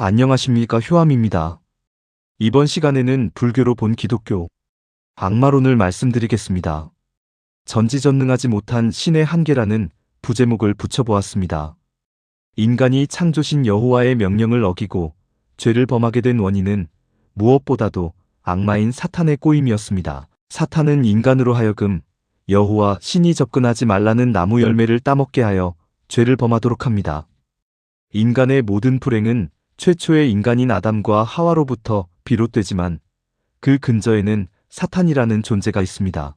안녕하십니까, 효암입니다. 이번 시간에는 불교로 본 기독교 악마론을 말씀드리겠습니다. 전지전능하지 못한 신의 한계라는 부제목을 붙여보았습니다. 인간이 창조신 여호와의 명령을 어기고 죄를 범하게 된 원인은 무엇보다도 악마인 사탄의 꼬임이었습니다. 사탄은 인간으로 하여금 여호와 신이 접근하지 말라는 나무 열매를 따먹게 하여 죄를 범하도록 합니다. 인간의 모든 불행은 최초의 인간인 아담과 하와로부터 비롯되지만 그 근저에는 사탄이라는 존재가 있습니다.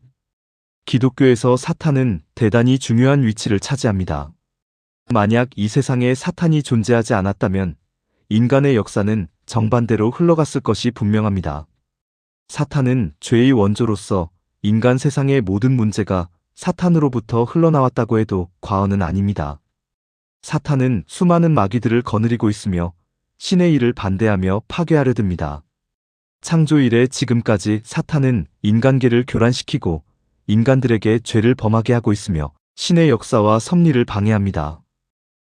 기독교에서 사탄은 대단히 중요한 위치를 차지합니다. 만약 이 세상에 사탄이 존재하지 않았다면 인간의 역사는 정반대로 흘러갔을 것이 분명합니다. 사탄은 죄의 원조로서 인간 세상의 모든 문제가 사탄으로부터 흘러나왔다고 해도 과언은 아닙니다. 사탄은 수많은 마귀들을 거느리고 있으며 신의 일을 반대하며 파괴하려 듭니다. 창조 이래 지금까지 사탄은 인간계를 교란시키고 인간들에게 죄를 범하게 하고 있으며 신의 역사와 섭리를 방해합니다.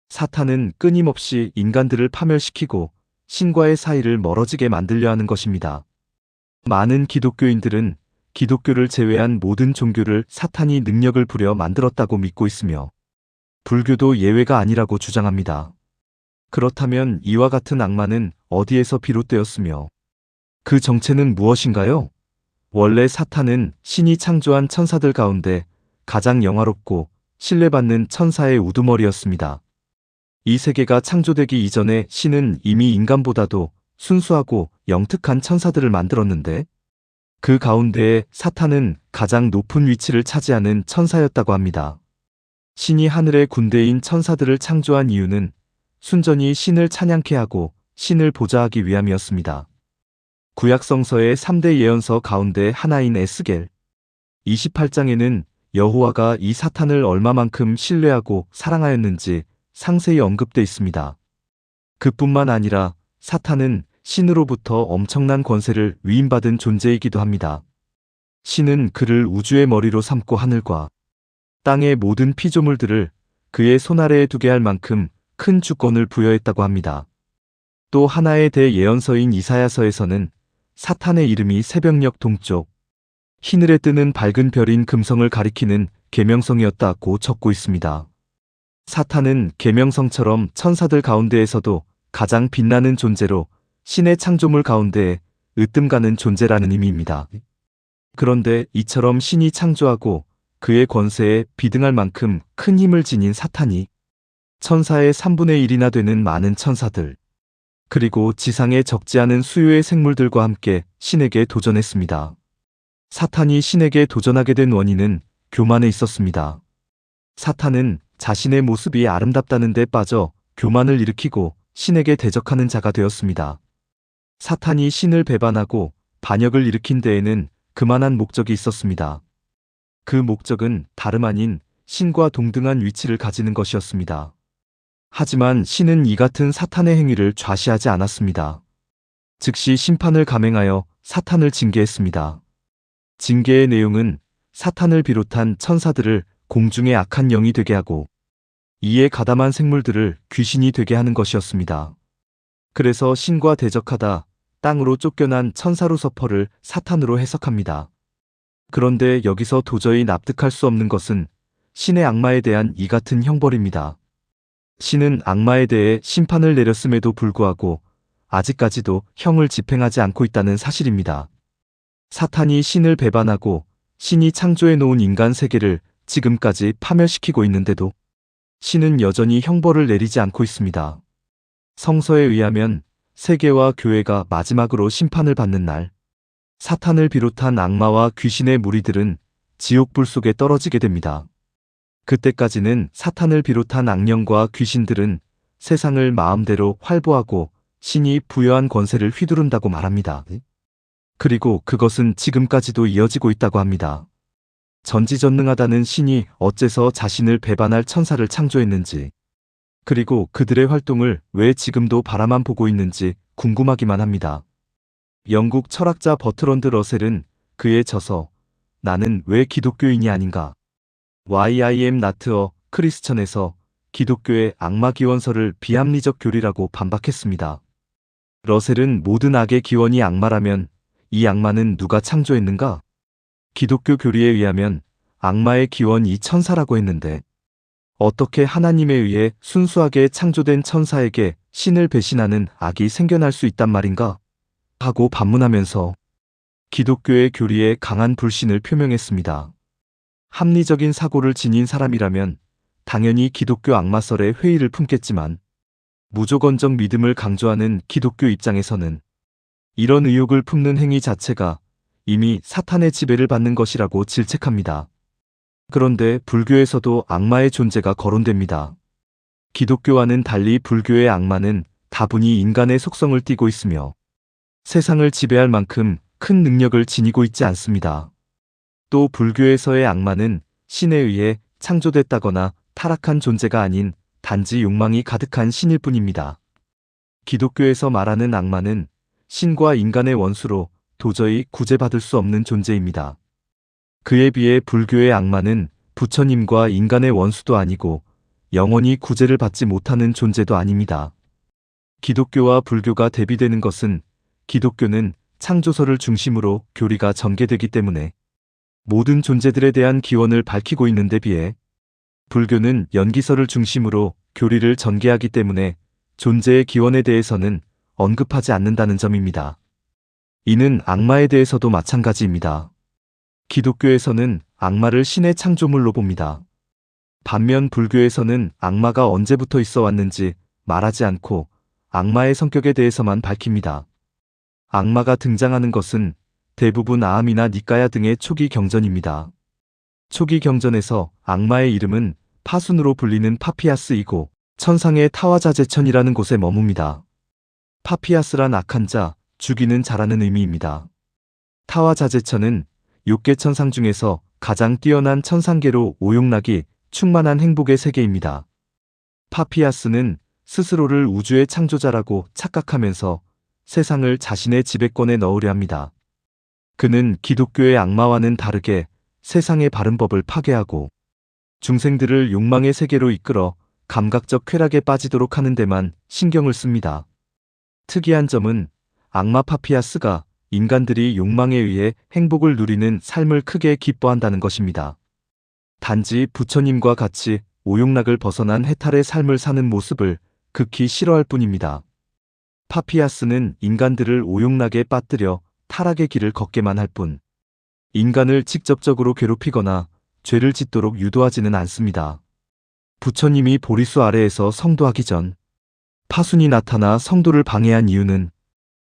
사탄은 끊임없이 인간들을 파멸시키고 신과의 사이를 멀어지게 만들려 하는 것입니다. 많은 기독교인들은 기독교를 제외한 모든 종교를 사탄이 능력을 부려 만들었다고 믿고 있으며 불교도 예외가 아니라고 주장합니다. 그렇다면 이와 같은 악마는 어디에서 비롯되었으며 그 정체는 무엇인가요? 원래 사탄은 신이 창조한 천사들 가운데 가장 영화롭고 신뢰받는 천사의 우두머리였습니다. 이 세계가 창조되기 이전에 신은 이미 인간보다도 순수하고 영특한 천사들을 만들었는데 그 가운데에 사탄은 가장 높은 위치를 차지하는 천사였다고 합니다. 신이 하늘의 군대인 천사들을 창조한 이유는 순전히 신을 찬양케 하고 신을 보좌하기 위함이었습니다. 구약성서의 3대 예언서 가운데 하나인 에스겔 28장에는 여호와가 이 사탄을 얼마만큼 신뢰하고 사랑하였는지 상세히 언급돼 있습니다. 그뿐만 아니라 사탄은 신으로부터 엄청난 권세를 위임받은 존재이기도 합니다. 신은 그를 우주의 머리로 삼고 하늘과 땅의 모든 피조물들을 그의 손아래에 두게 할 만큼 큰 주권을 부여했다고 합니다. 또 하나의 대예언서인 이사야서에서는 사탄의 이름이 새벽녘 동쪽 희늘에 뜨는 밝은 별인 금성을 가리키는 계명성이었다고 적고 있습니다. 사탄은 계명성처럼 천사들 가운데에서도 가장 빛나는 존재로 신의 창조물 가운데 으뜸가는 존재라는 의미입니다. 그런데 이처럼 신이 창조하고 그의 권세에 비등할 만큼 큰 힘을 지닌 사탄이 천사의 3분의 1이나 되는 많은 천사들, 그리고 지상에 적지 않은 수요의 생물들과 함께 신에게 도전했습니다. 사탄이 신에게 도전하게 된 원인은 교만에 있었습니다. 사탄은 자신의 모습이 아름답다는 데 빠져 교만을 일으키고 신에게 대적하는 자가 되었습니다. 사탄이 신을 배반하고 반역을 일으킨 데에는 그만한 목적이 있었습니다. 그 목적은 다름 아닌 신과 동등한 위치를 가지는 것이었습니다. 하지만 신은 이 같은 사탄의 행위를 좌시하지 않았습니다. 즉시 심판을 감행하여 사탄을 징계했습니다. 징계의 내용은 사탄을 비롯한 천사들을 공중의 악한 영이 되게 하고 이에 가담한 생물들을 귀신이 되게 하는 것이었습니다. 그래서 신과 대적하다 땅으로 쫓겨난 천사 루서퍼를 사탄으로 해석합니다. 그런데 여기서 도저히 납득할 수 없는 것은 신의 악마에 대한 이 같은 형벌입니다. 신은 악마에 대해 심판을 내렸음에도 불구하고 아직까지도 형을 집행하지 않고 있다는 사실입니다. 사탄이 신을 배반하고 신이 창조해 놓은 인간 세계를 지금까지 파멸시키고 있는데도 신은 여전히 형벌을 내리지 않고 있습니다. 성서에 의하면 세계와 교회가 마지막으로 심판을 받는 날, 사탄을 비롯한 악마와 귀신의 무리들은 지옥불 속에 떨어지게 됩니다. 그때까지는 사탄을 비롯한 악령과 귀신들은 세상을 마음대로 활보하고 신이 부여한 권세를 휘두른다고 말합니다. 그리고 그것은 지금까지도 이어지고 있다고 합니다. 전지전능하다는 신이 어째서 자신을 배반할 천사를 창조했는지, 그리고 그들의 활동을 왜 지금도 바라만 보고 있는지 궁금하기만 합니다. 영국 철학자 버트런드 러셀은 그의 저서 나는 왜 기독교인이 아닌가? Why I am not a Christian에서 기독교의 악마 기원설을 비합리적 교리라고 반박했습니다. 러셀은 모든 악의 기원이 악마라면 이 악마는 누가 창조했는가? 기독교 교리에 의하면 악마의 기원이 천사라고 했는데 어떻게 하나님에 의해 순수하게 창조된 천사에게 신을 배신하는 악이 생겨날 수 있단 말인가? 하고 반문하면서 기독교의 교리에 강한 불신을 표명했습니다. 합리적인 사고를 지닌 사람이라면 당연히 기독교 악마설에 회의를 품겠지만 무조건적 믿음을 강조하는 기독교 입장에서는 이런 의혹을 품는 행위 자체가 이미 사탄의 지배를 받는 것이라고 질책합니다. 그런데 불교에서도 악마의 존재가 거론됩니다. 기독교와는 달리 불교의 악마는 다분히 인간의 속성을 띠고 있으며 세상을 지배할 만큼 큰 능력을 지니고 있지 않습니다. 또 불교에서의 악마는 신에 의해 창조됐다거나 타락한 존재가 아닌 단지 욕망이 가득한 신일 뿐입니다. 기독교에서 말하는 악마는 신과 인간의 원수로 도저히 구제받을 수 없는 존재입니다. 그에 비해 불교의 악마는 부처님과 인간의 원수도 아니고 영원히 구제를 받지 못하는 존재도 아닙니다. 기독교와 불교가 대비되는 것은 기독교는 창조설을 중심으로 교리가 전개되기 때문에 모든 존재들에 대한 기원을 밝히고 있는 데 비해 불교는 연기설을 중심으로 교리를 전개하기 때문에 존재의 기원에 대해서는 언급하지 않는다는 점입니다. 이는 악마에 대해서도 마찬가지입니다. 기독교에서는 악마를 신의 창조물로 봅니다. 반면 불교에서는 악마가 언제부터 있어 왔는지 말하지 않고 악마의 성격에 대해서만 밝힙니다. 악마가 등장하는 것은 대부분 아함이나 니까야 등의 초기 경전입니다. 초기 경전에서 악마의 이름은 파순으로 불리는 파피아스이고 천상의 타와자제천이라는 곳에 머뭅니다. 파피아스란 악한 자, 죽이는 자라는 의미입니다. 타와자제천은 6개 천상 중에서 가장 뛰어난 천상계로 오용락이 충만한 행복의 세계입니다. 파피아스는 스스로를 우주의 창조자라고 착각하면서 세상을 자신의 지배권에 넣으려 합니다. 그는 기독교의 악마와는 다르게 세상의 바른 법을 파괴하고 중생들을 욕망의 세계로 이끌어 감각적 쾌락에 빠지도록 하는 데만 신경을 씁니다. 특이한 점은 악마 파피아스가 인간들이 욕망에 의해 행복을 누리는 삶을 크게 기뻐한다는 것입니다. 단지 부처님과 같이 오용락을 벗어난 해탈의 삶을 사는 모습을 극히 싫어할 뿐입니다. 파피아스는 인간들을 오용락에 빠뜨려 타락의 길을 걷게만 할 뿐, 인간을 직접적으로 괴롭히거나 죄를 짓도록 유도하지는 않습니다. 부처님이 보리수 아래에서 성도하기 전 파순이 나타나 성도를 방해한 이유는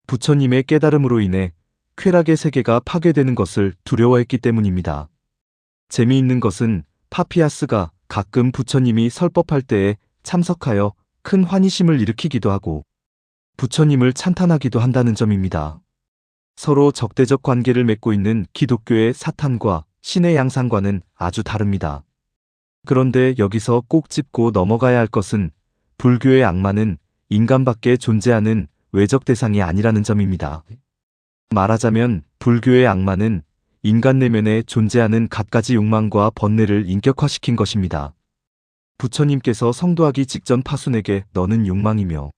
부처님의 깨달음으로 인해 쾌락의 세계가 파괴되는 것을 두려워했기 때문입니다. 재미있는 것은 파피아스가 가끔 부처님이 설법할 때에 참석하여 큰 환희심을 일으키기도 하고 부처님을 찬탄하기도 한다는 점입니다. 서로 적대적 관계를 맺고 있는 기독교의 사탄과 신의 양상과는 아주 다릅니다. 그런데 여기서 꼭 짚고 넘어가야 할 것은 불교의 악마는 인간밖에 존재하는 외적 대상이 아니라는 점입니다. 말하자면 불교의 악마는 인간 내면에 존재하는 갖가지 욕망과 번뇌를 인격화시킨 것입니다. 부처님께서 성도하기 직전 파순에게 너는 욕망이며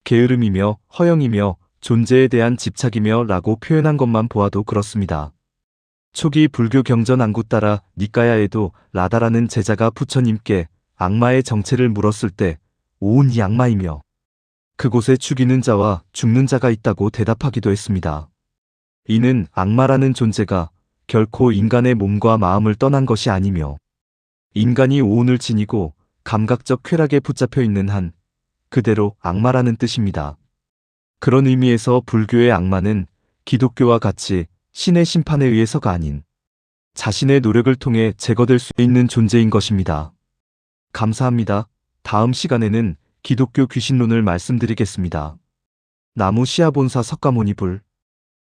게으름이며 허영이며 존재에 대한 집착이며 라고 표현한 것만 보아도 그렇습니다. 초기 불교 경전 안구따라 니까야에도 라다라는 제자가 부처님께 악마의 정체를 물었을 때 온 이 악마이며 그곳에 죽이는 자와 죽는 자가 있다고 대답하기도 했습니다. 이는 악마라는 존재가 결코 인간의 몸과 마음을 떠난 것이 아니며 인간이 오온을 지니고 감각적 쾌락에 붙잡혀 있는 한 그대로 악마라는 뜻입니다. 그런 의미에서 불교의 악마는 기독교와 같이 신의 심판에 의해서가 아닌 자신의 노력을 통해 제거될 수 있는 존재인 것입니다. 감사합니다. 다음 시간에는 기독교 귀신론을 말씀드리겠습니다. 나무 시아본사 석가모니불